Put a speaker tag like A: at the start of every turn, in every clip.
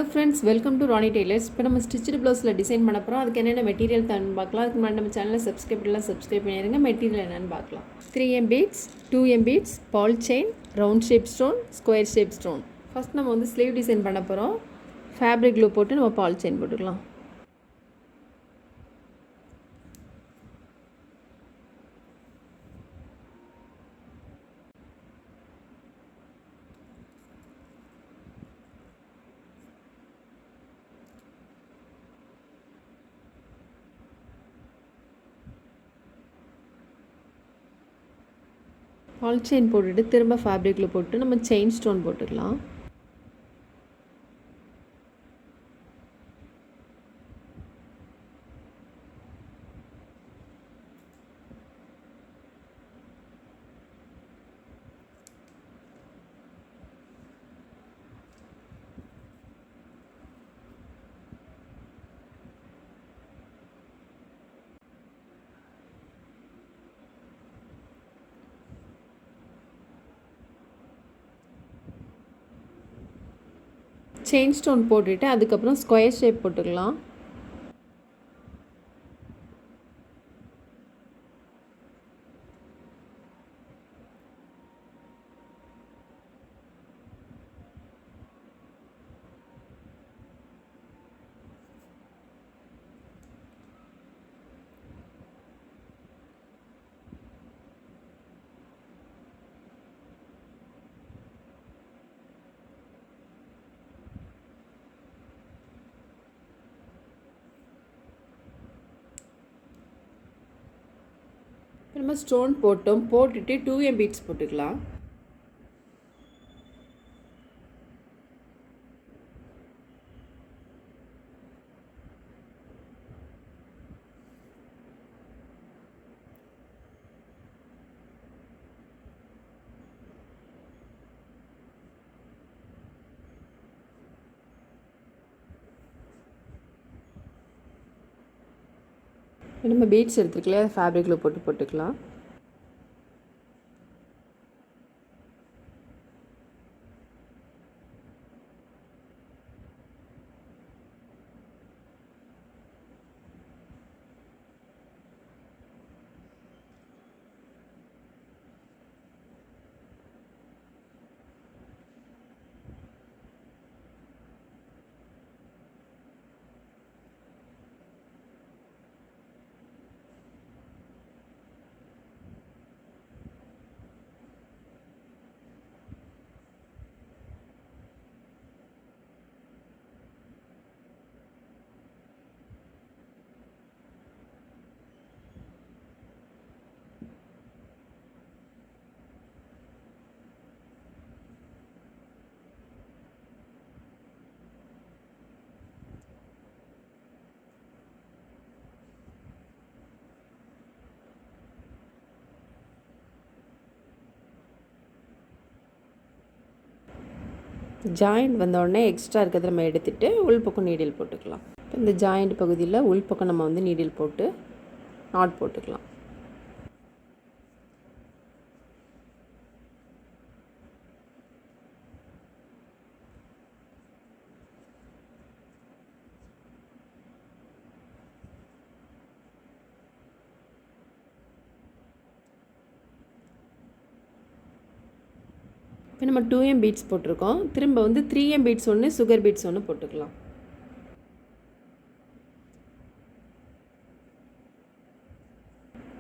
A: Hello friends, welcome to Ronnie Tailors. இப்போ நம்ம stitched ப்ளவுஸில் டிசைன் பண்ண போகிறோம். அதுக்கு என்னென்ன மெட்டீரியல் தான் பார்க்கலாம். அதுக்கு முன்னாடி நம்ம சேனலை சப்ஸ்கிரைப் பண்ணிடுங்க. மெட்டீரியல் என்னென்னு பார்க்கலாம். 3M beads, 2M beads, ball chain, round shape stone, square shape stone. First நம்ம வந்து ஸ்லீவ் டிசைன் பண்ண போகிறோம். ஃபேப்ரிக் க்ளூ போட்டு நம்ம பால் செயின் போட்டுக்கலாம். பால் செயின் போட்டுட்டு திரும்ப ஃபேப்ரிக்கில் போட்டு நம்ம செயின் ஸ்டோன் போட்டுக்கலாம். செயின் ஸ்டோன் போட்டுட்டு அதுக்கப்புறம் ஸ்கொயர் ஷேப் போட்டுக்கலாம். நம்ம ஸ்டோன் போட்டுட்டு 2M பீட்ஸ் போட்டுக்கலாம். நம்ம பீட்ஸ் எடுத்துக்கலாம், அதை ஃபேப்ரிக்கில் போட்டுக்கலாம். ஜாயிண்ட் வந்தோடனே எக்ஸ்ட்ரா இருக்கிறத நம்ம எடுத்துகிட்டு உள்பக்கம் நீடில் போட்டுக்கலாம். இப்போ இந்த ஜாயிண்ட் பகுதியில் உள்பக்கம் நம்ம வந்து நீடில் போட்டு நாட் போட்டுக்கலாம். இப்போ நம்ம 2M பீட்ஸ் போட்டிருக்கோம். திரும்ப வந்து 3M பீட்ஸ் ஒன்று, சுகர் பீட்ஸ் ஒன்று போட்டுக்கலாம்.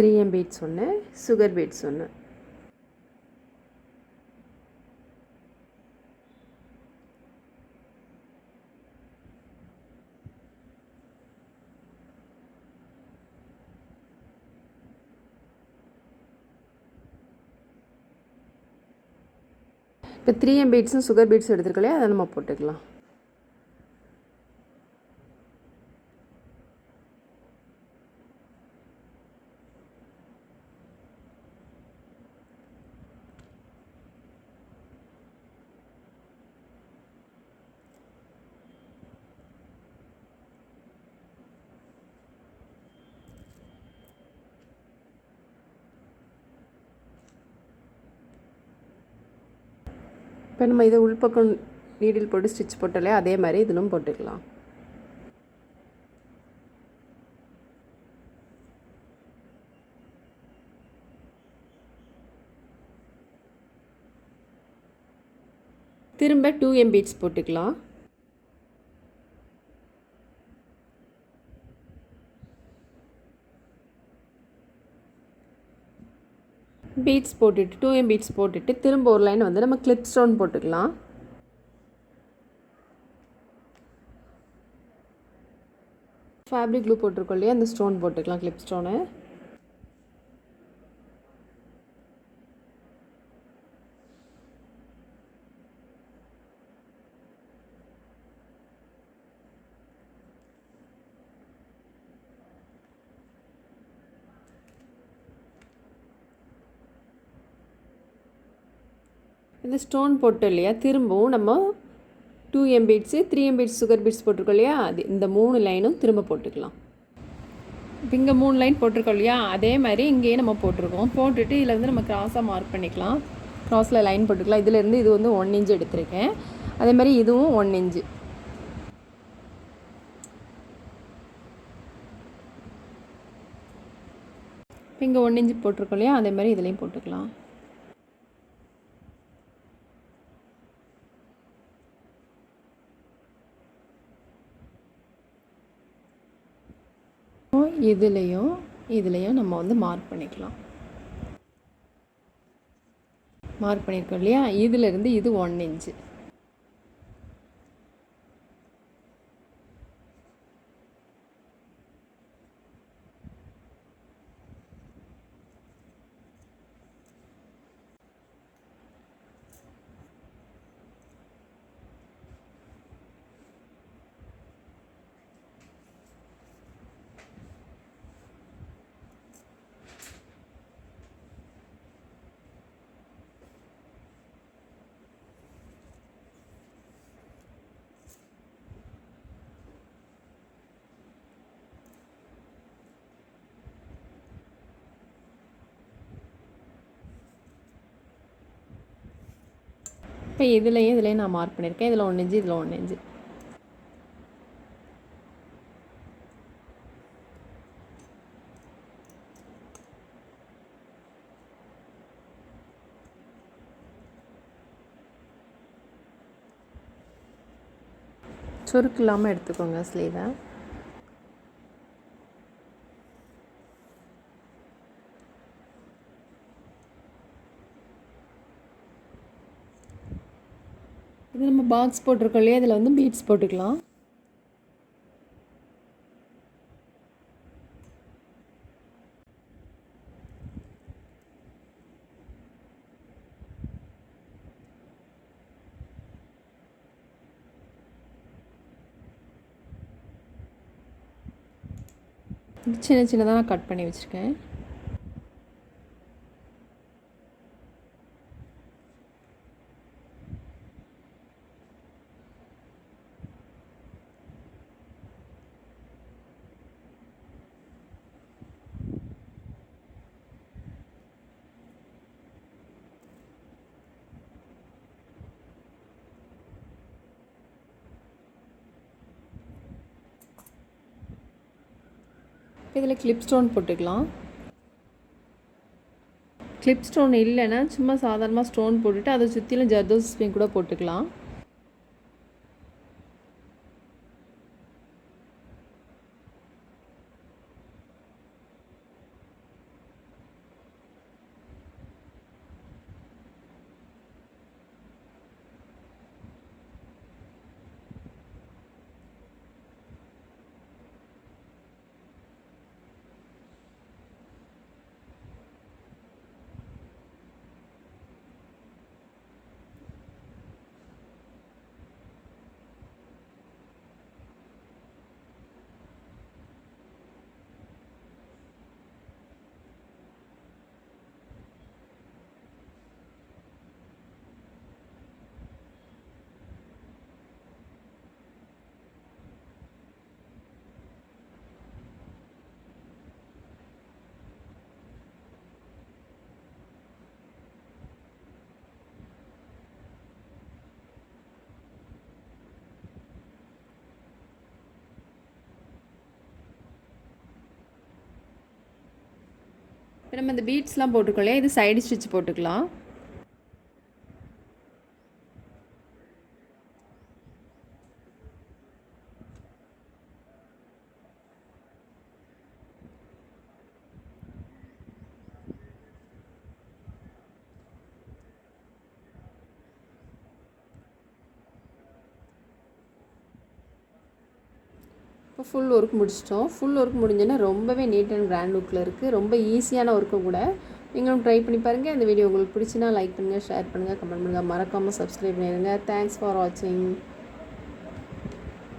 A: த்ரீ எம் பீட்ஸ் ஒன்று, சுகர் பீட்ஸ் ஒன்று. இப்போ 3M பீட்ஸும் சுகர் பீட்ஸும் எடுத்துருக்கலையே, அதை நம்ம போட்டுக்கலாம். இப்போ நம்ம இதை உள்பக்கம் நீடில் போட்டு ஸ்டிச் போட்டாலே அதே மாதிரி இதிலும் போட்டுக்கலாம். திரும்ப 2m பீட்ஸ் போட்டுக்கலாம். பீட்ஸ் போட்டுட்டு 2m பீட்ஸ் போட்டுட்டு திரும்ப ஒரு லைன் வந்து நம்ம கிளிப் ஸ்டோன் போட்டுக்கலாம். ஃபேப்ரிக் க்ளூ போட்டிருக்கோம் இல்லையா, அந்த ஸ்டோன் போட்டுக்கலாம், கிளிப் ஸ்டோனு. இந்த ஸ்டோன் போட்டோம் இல்லையா, திரும்பவும் நம்ம 2m beads 3m beads sugar beads போட்டிருக்கோம் இல்லையா, அது இந்த 3 லைனும் திரும்ப போட்டுக்கலாம். இப்போ இங்கே 3 லைன் போட்டிருக்கோம் இல்லையா, அதே மாதிரி இங்கேயே நம்ம போட்டிருக்கோம். போட்டுட்டு இதில் வந்து நம்ம கிராஸாக மார்க் பண்ணிக்கலாம். கிராஸில் லைன் போட்டுக்கலாம். இதிலேருந்து இது வந்து 1 இன்ச் எடுத்திருக்கேன். அதே மாதிரி இதுவும் 1 இன்ச்சு. இப்போ இங்கே 1 இன்ச்சு போட்டிருக்கோம் இல்லையா, அதே மாதிரி இதுலேயும் போட்டுக்கலாம். இதுலேயும் நம்ம வந்து மார்க் பண்ணிக்கலாம். மார்க் பண்ணியிருக்கோம் இல்லையா, இதிலேருந்து இது 1 இன்ச்சு. இப்போ இதுலேயும் நான் மார்க் பண்ணியிருக்கேன். இதில் 1 இன்ச்சு, இதில் 1 இன்ச்சு. சுருக்கு இல்லாமல் எடுத்துக்கோங்க ஸ்லீவை. இது நம்ம பாக்ஸ் போட்டிருக்கோம் இல்லையா, இதில் வந்து பீட்ஸ் போட்டுக்கலாம். சின்ன சின்னதாக நான் கட் பண்ணி வச்சுருக்கேன். இதில் கிளிப் ஸ்டோன் போட்டுக்கலாம். கிளிப் ஸ்டோன் இல்லைன்னா சும்மா சாதாரணமாக ஸ்டோன் போட்டுட்டு அதை சுற்றிலும் ஜர்தோசி ஸ்ப்ரிங் கூட போட்டுக்கலாம். இப்போ நம்ம இந்த பீட்ஸ்லாம் போட்டுக்கொள்ளே இது சைடு ஸ்டிச் போட்டுக்கலாம். இப்போ ஃபுல் ஒர்க் முடிச்சிட்டோம். ஃபுல் ஒர்க் முடிஞ்சோன்னா ரொம்பவே நீட் அண்ட் கிராண்ட் லுக்கில் இருக்குது. ரொம்ப ஈஸியான ஒர்க்கும் கூட. நீங்களும் ட்ரை பண்ணி பாருங்கள். இந்த வீடியோ உங்களுக்கு பிடிச்சினா லைக் பண்ணுங்கள், ஷேர் பண்ணுங்கள், கமெண்ட் பண்ணுங்கள். மறக்காமல் சப்ஸ்கிரைப் பண்ணிடுங்க. தேங்க்ஸ் ஃபார் வாட்சிங்.